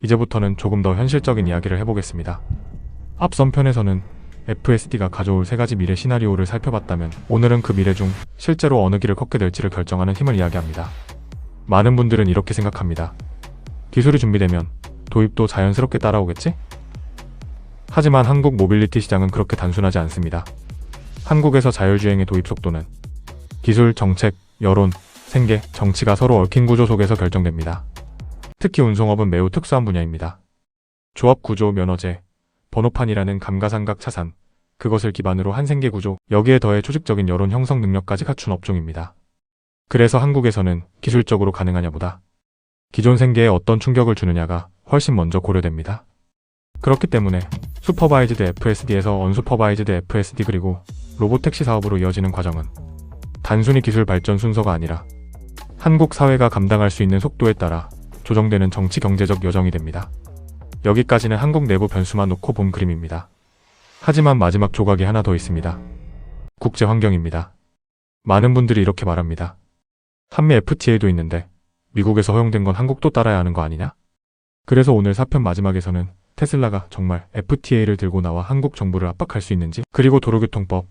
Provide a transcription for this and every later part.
이제부터는 조금 더 현실적인 이야기를 해보겠습니다. 앞선 편에서는 FSD가 가져올 3가지 미래 시나리오를 살펴봤다면 오늘은 그 미래 중 실제로 어느 길을 걷게 될지를 결정하는 힘을 이야기합니다. 많은 분들은 이렇게 생각합니다. 기술이 준비되면 도입도 자연스럽게 따라오겠지? 하지만 한국 모빌리티 시장은 그렇게 단순하지 않습니다. 한국에서 자율주행의 도입 속도는 기술, 정책, 여론, 생계, 정치가 서로 얽힌 구조 속에서 결정됩니다. 특히 운송업은 매우 특수한 분야입니다. 조합 구조, 면허제, 번호판이라는 감가상각 차산, 그것을 기반으로 한 생계 구조, 여기에 더해 조직적인 여론 형성 능력까지 갖춘 업종입니다. 그래서 한국에서는 기술적으로 가능하냐보다 기존 생계에 어떤 충격을 주느냐가 훨씬 먼저 고려됩니다. 그렇기 때문에 슈퍼바이즈드 FSD에서 언슈퍼바이즈드 FSD 그리고 로보택시 사업으로 이어지는 과정은 단순히 기술 발전 순서가 아니라 한국 사회가 감당할 수 있는 속도에 따라 조정되는 정치 경제적 여정이 됩니다. 여기까지는 한국 내부 변수만 놓고 본 그림입니다. 하지만 마지막 조각이 하나 더 있습니다. 국제 환경입니다. 많은 분들이 이렇게 말합니다. 한미 FTA도 있는데 미국에서 허용된 건 한국도 따라야 하는 거 아니냐? 그래서 오늘 4편 마지막에서는 테슬라가 정말 FTA를 들고 나와 한국 정부를 압박할 수 있는지, 그리고 도로교통법,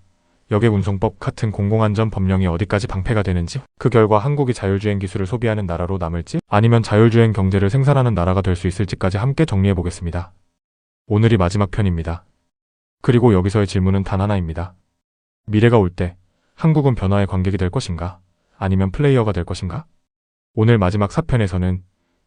여객운송법 같은 공공안전 법령이 어디까지 방패가 되는지, 그 결과 한국이 자율주행 기술을 소비하는 나라로 남을지 아니면 자율주행 경제를 생산하는 나라가 될 수 있을지까지 함께 정리해보겠습니다. 오늘이 마지막 편입니다. 그리고 여기서의 질문은 단 하나입니다. 미래가 올 때 한국은 변화의 관객이 될 것인가? 아니면 플레이어가 될 것인가? 오늘 마지막 4편에서는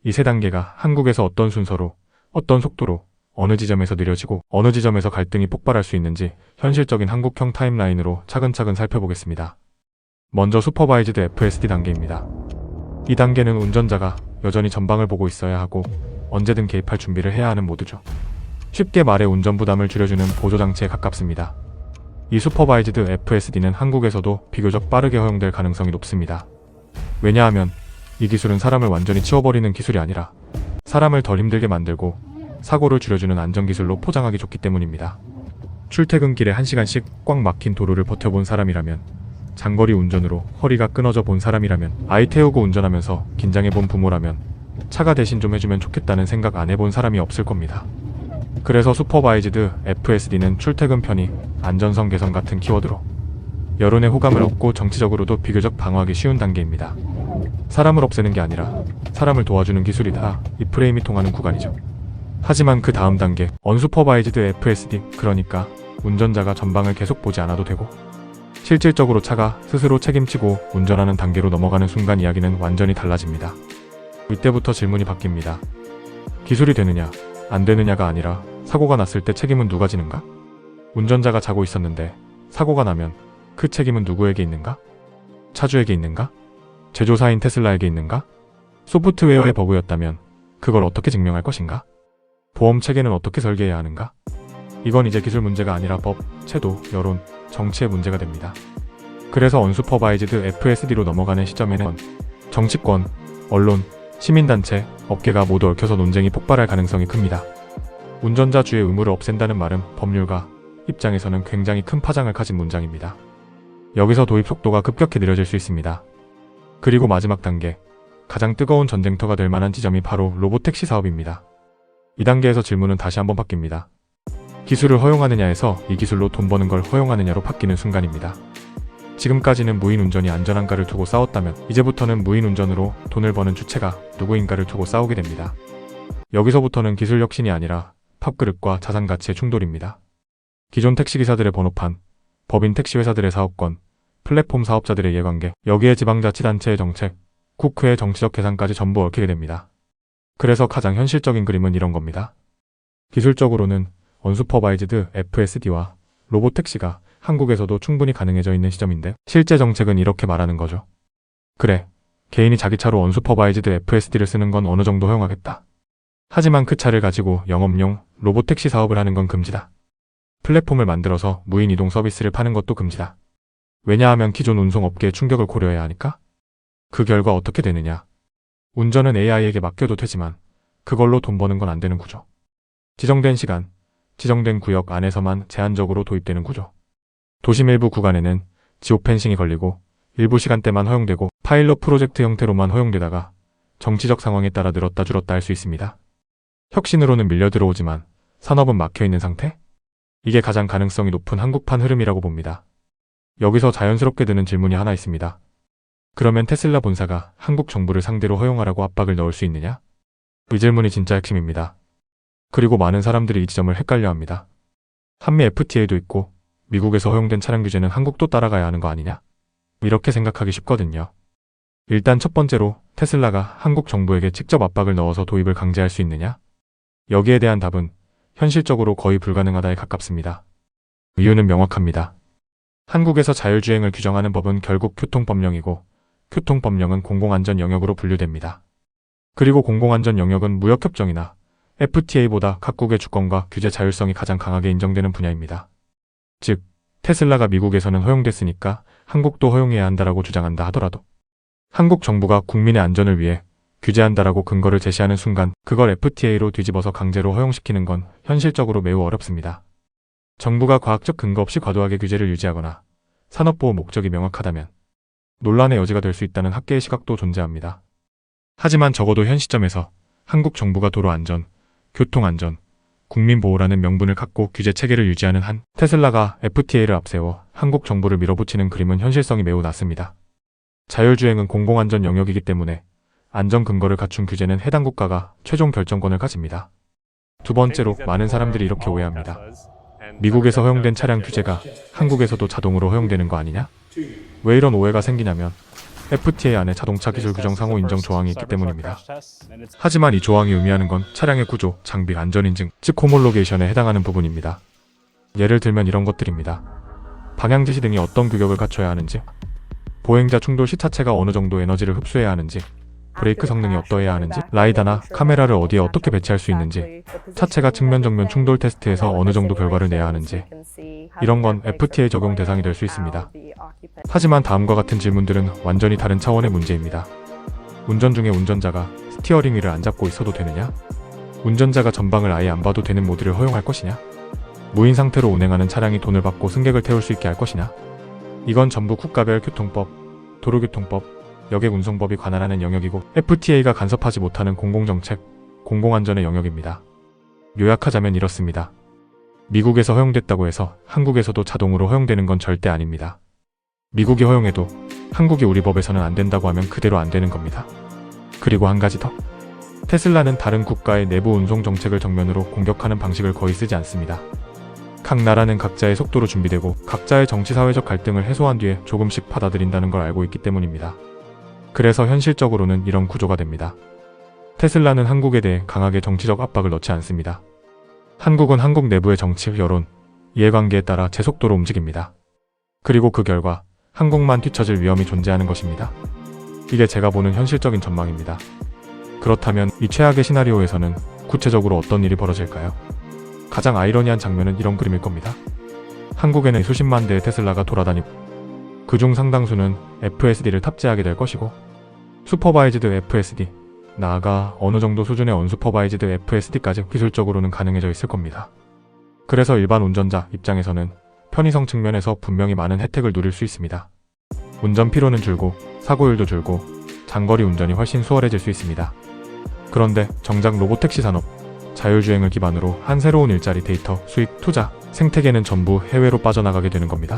이 3단계가 한국에서 어떤 순서로, 어떤 속도로, 어느 지점에서 느려지고 어느 지점에서 갈등이 폭발할 수 있는지 현실적인 한국형 타임라인으로 차근차근 살펴보겠습니다. 먼저 슈퍼바이즈드 FSD 단계입니다. 이 단계는 운전자가 여전히 전방을 보고 있어야 하고 언제든 개입할 준비를 해야 하는 모드죠. 쉽게 말해 운전 부담을 줄여주는 보조장치에 가깝습니다. 이 슈퍼바이즈드 FSD는 한국에서도 비교적 빠르게 허용될 가능성이 높습니다. 왜냐하면 이 기술은 사람을 완전히 치워버리는 기술이 아니라 사람을 덜 힘들게 만들고 사고를 줄여주는 안전기술로 포장하기 좋기 때문입니다. 출퇴근길에 1시간씩 꽉 막힌 도로를 버텨본 사람이라면, 장거리 운전으로 허리가 끊어져 본 사람이라면, 아이 태우고 운전하면서 긴장해본 부모라면 차가 대신 좀 해주면 좋겠다는 생각 안 해본 사람이 없을 겁니다. 그래서 슈퍼바이즈드 FSD는 출퇴근 편의, 안전성 개선 같은 키워드로 여론의 호감을 얻고 정치적으로도 비교적 방어하기 쉬운 단계입니다. 사람을 없애는 게 아니라 사람을 도와주는 기술이다, 이 프레임이 통하는 구간이죠. 하지만 그 다음 단계, 언슈퍼바이즈드 FSD, 그러니까 운전자가 전방을 계속 보지 않아도 되고 실질적으로 차가 스스로 책임지고 운전하는 단계로 넘어가는 순간 이야기는 완전히 달라집니다. 이때부터 질문이 바뀝니다. 기술이 되느냐, 안 되느냐가 아니라 사고가 났을 때 책임은 누가 지는가? 운전자가 자고 있었는데 사고가 나면 그 책임은 누구에게 있는가? 차주에게 있는가? 제조사인 테슬라에게 있는가? 소프트웨어의 버그였다면 그걸 어떻게 증명할 것인가? 보험 체계는 어떻게 설계해야 하는가? 이건 이제 기술 문제가 아니라 법, 제도, 여론, 정치의 문제가 됩니다. 그래서 언슈퍼바이즈드 FSD로 넘어가는 시점에는 정치권, 언론, 시민단체, 업계가 모두 얽혀서 논쟁이 폭발할 가능성이 큽니다. 운전자 주의 의무를 없앤다는 말은 법률가 입장에서는 굉장히 큰 파장을 가진 문장입니다. 여기서 도입 속도가 급격히 느려질 수 있습니다. 그리고 마지막 단계, 가장 뜨거운 전쟁터가 될 만한 지점이 바로 로보택시 사업입니다. 이 단계에서 질문은 다시 한번 바뀝니다. 기술을 허용하느냐에서 이 기술로 돈 버는 걸 허용하느냐로 바뀌는 순간입니다. 지금까지는 무인 운전이 안전한가를 두고 싸웠다면 이제부터는 무인 운전으로 돈을 버는 주체가 누구인가를 두고 싸우게 됩니다. 여기서부터는 기술 혁신이 아니라 밥그릇과 자산 가치의 충돌입니다. 기존 택시기사들의 번호판, 법인 택시회사들의 사업권, 플랫폼 사업자들의 이해관계, 여기에 지방자치단체의 정책, 국회의 정치적 계산까지 전부 얽히게 됩니다. 그래서 가장 현실적인 그림은 이런 겁니다. 기술적으로는 언슈퍼바이즈드 FSD와 로보택시가 한국에서도 충분히 가능해져 있는 시점인데 실제 정책은 이렇게 말하는 거죠. 그래, 개인이 자기 차로 언슈퍼바이즈드 FSD를 쓰는 건 어느 정도 허용하겠다. 하지만 그 차를 가지고 영업용 로보택시 사업을 하는 건 금지다. 플랫폼을 만들어서 무인 이동 서비스를 파는 것도 금지다. 왜냐하면 기존 운송업계의 충격을 고려해야 하니까? 그 결과 어떻게 되느냐? 운전은 AI에게 맡겨도 되지만 그걸로 돈 버는 건 안 되는 구조. 지정된 시간, 지정된 구역 안에서만 제한적으로 도입되는 구조. 도심 일부 구간에는 지오펜싱이 걸리고 일부 시간대만 허용되고 파일럿 프로젝트 형태로만 허용되다가 정치적 상황에 따라 늘었다 줄었다 할 수 있습니다. 혁신으로는 밀려 들어오지만 산업은 막혀있는 상태? 이게 가장 가능성이 높은 한국판 흐름이라고 봅니다. 여기서 자연스럽게 드는 질문이 하나 있습니다. 그러면 테슬라 본사가 한국 정부를 상대로 허용하라고 압박을 넣을 수 있느냐? 이 질문이 진짜 핵심입니다. 그리고 많은 사람들이 이 지점을 헷갈려합니다. 한미 FTA도 있고 미국에서 허용된 차량 규제는 한국도 따라가야 하는 거 아니냐? 이렇게 생각하기 쉽거든요. 일단 첫 번째로 테슬라가 한국 정부에게 직접 압박을 넣어서 도입을 강제할 수 있느냐? 여기에 대한 답은 현실적으로 거의 불가능하다에 가깝습니다. 이유는 명확합니다. 한국에서 자율주행을 규정하는 법은 결국 교통법령이고 교통법령은 공공안전 영역으로 분류됩니다. 그리고 공공안전 영역은 무역협정이나 FTA보다 각국의 주권과 규제 자율성이 가장 강하게 인정되는 분야입니다. 즉, 테슬라가 미국에서는 허용됐으니까 한국도 허용해야 한다라고 주장한다 하더라도 한국 정부가 국민의 안전을 위해 규제한다라고 근거를 제시하는 순간 그걸 FTA로 뒤집어서 강제로 허용시키는 건 현실적으로 매우 어렵습니다. 정부가 과학적 근거 없이 과도하게 규제를 유지하거나 산업보호 목적이 명확하다면 논란의 여지가 될 수 있다는 학계의 시각도 존재합니다. 하지만 적어도 현 시점에서 한국 정부가 도로안전, 교통안전, 국민보호라는 명분을 갖고 규제 체계를 유지하는 한 테슬라가 FTA를 앞세워 한국 정부를 밀어붙이는 그림은 현실성이 매우 낮습니다. 자율주행은 공공안전 영역이기 때문에 안전 근거를 갖춘 규제는 해당 국가가 최종 결정권을 가집니다. 두 번째로 많은 사람들이 이렇게 오해합니다. 미국에서 허용된 차량 규제가 한국에서도 자동으로 허용되는 거 아니냐? 왜 이런 오해가 생기냐면 FTA 안에 자동차 기술 규정 상호 인정 조항이 있기 때문입니다. 하지만 이 조항이 의미하는 건 차량의 구조, 장비, 안전인증, 즉 호몰로게이션에 해당하는 부분입니다. 예를 들면 이런 것들입니다. 방향지시 등이 어떤 규격을 갖춰야 하는지, 보행자 충돌 시 차체가 어느 정도 에너지를 흡수해야 하는지, 브레이크 성능이 어떠해야 하는지, 라이다나 카메라를 어디에 어떻게 배치할 수 있는지, 차체가 측면 정면 충돌 테스트에서 어느 정도 결과를 내야 하는지, 이런 건 FTA 적용 대상이 될 수 있습니다. 하지만 다음과 같은 질문들은 완전히 다른 차원의 문제입니다. 운전 중에 운전자가 스티어링 휠을 안 잡고 있어도 되느냐? 운전자가 전방을 아예 안 봐도 되는 모드를 허용할 것이냐? 무인 상태로 운행하는 차량이 돈을 받고 승객을 태울 수 있게 할 것이냐? 이건 전부 국가별 교통법, 도로교통법, 여객운송법이 관할하는 영역이고 FTA가 간섭하지 못하는 공공정책, 공공안전의 영역입니다. 요약하자면 이렇습니다. 미국에서 허용됐다고 해서 한국에서도 자동으로 허용되는 건 절대 아닙니다. 미국이 허용해도 한국이 우리 법에서는 안 된다고 하면 그대로 안 되는 겁니다. 그리고 한 가지 더. 테슬라는 다른 국가의 내부 운송 정책을 정면으로 공격하는 방식을 거의 쓰지 않습니다. 각 나라는 각자의 속도로 준비되고 각자의 정치사회적 갈등을 해소한 뒤에 조금씩 받아들인다는 걸 알고 있기 때문입니다. 그래서 현실적으로는 이런 구조가 됩니다. 테슬라는 한국에 대해 강하게 정치적 압박을 넣지 않습니다. 한국은 한국 내부의 정치, 여론, 이해관계에 따라 제 속도로 움직입니다. 그리고 그 결과 한국만 뒤처질 위험이 존재하는 것입니다. 이게 제가 보는 현실적인 전망입니다. 그렇다면 이 최악의 시나리오에서는 구체적으로 어떤 일이 벌어질까요? 가장 아이러니한 장면은 이런 그림일 겁니다. 한국에는 수십만 대의 테슬라가 돌아다니고 그중 상당수는 FSD를 탑재하게 될 것이고 슈퍼바이즈드 FSD, 나아가 어느 정도 수준의 언슈퍼바이즈드 FSD까지 기술적으로는 가능해져 있을 겁니다. 그래서 일반 운전자 입장에서는 편의성 측면에서 분명히 많은 혜택을 누릴 수 있습니다. 운전 피로는 줄고 사고율도 줄고 장거리 운전이 훨씬 수월해질 수 있습니다. 그런데 정작 로보택시 산업, 자율주행을 기반으로 한 새로운 일자리, 데이터, 수익, 투자, 생태계는 전부 해외로 빠져나가게 되는 겁니다.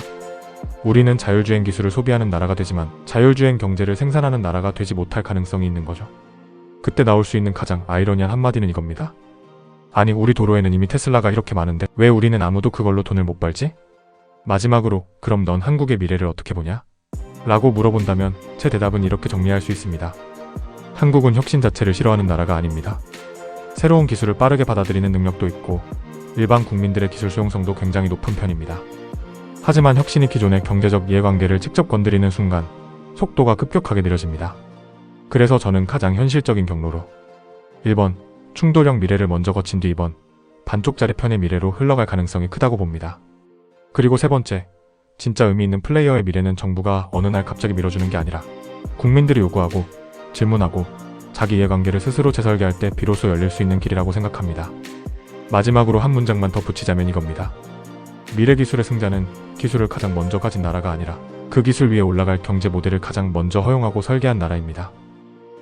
우리는 자율주행 기술을 소비하는 나라가 되지만 자율주행 경제를 생산하는 나라가 되지 못할 가능성이 있는 거죠. 그때 나올 수 있는 가장 아이러니한 한마디는 이겁니다. 아니, 우리 도로에는 이미 테슬라가 이렇게 많은데 왜 우리는 아무도 그걸로 돈을 못 벌지? 마지막으로 그럼 넌 한국의 미래를 어떻게 보냐? 라고 물어본다면 제 대답은 이렇게 정리할 수 있습니다. 한국은 혁신 자체를 싫어하는 나라가 아닙니다. 새로운 기술을 빠르게 받아들이는 능력도 있고 일반 국민들의 기술 수용성도 굉장히 높은 편입니다. 하지만 혁신이 기존의 경제적 이해관계를 직접 건드리는 순간 속도가 급격하게 느려집니다. 그래서 저는 가장 현실적인 경로로 1번 충돌형 미래를 먼저 거친 뒤 2번 반쪽짜리 편의 미래로 흘러갈 가능성이 크다고 봅니다. 그리고 세 번째, 진짜 의미 있는 플레이어의 미래는 정부가 어느 날 갑자기 밀어주는 게 아니라 국민들이 요구하고 질문하고 자기 이해관계를 스스로 재설계할 때 비로소 열릴 수 있는 길이라고 생각합니다. 마지막으로 한 문장만 더 붙이자면 이겁니다. 미래 기술의 승자는 기술을 가장 먼저 가진 나라가 아니라 그 기술 위에 올라갈 경제 모델을 가장 먼저 허용하고 설계한 나라입니다.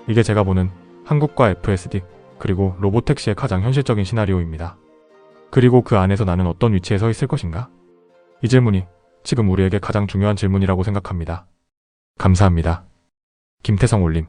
이게 제가 보는 한국과 FSD, 그리고 로보택시의 가장 현실적인 시나리오입니다. 그리고 그 안에서 나는 어떤 위치에 서 있을 것인가? 이 질문이 지금 우리에게 가장 중요한 질문이라고 생각합니다. 감사합니다. 김태성 올림.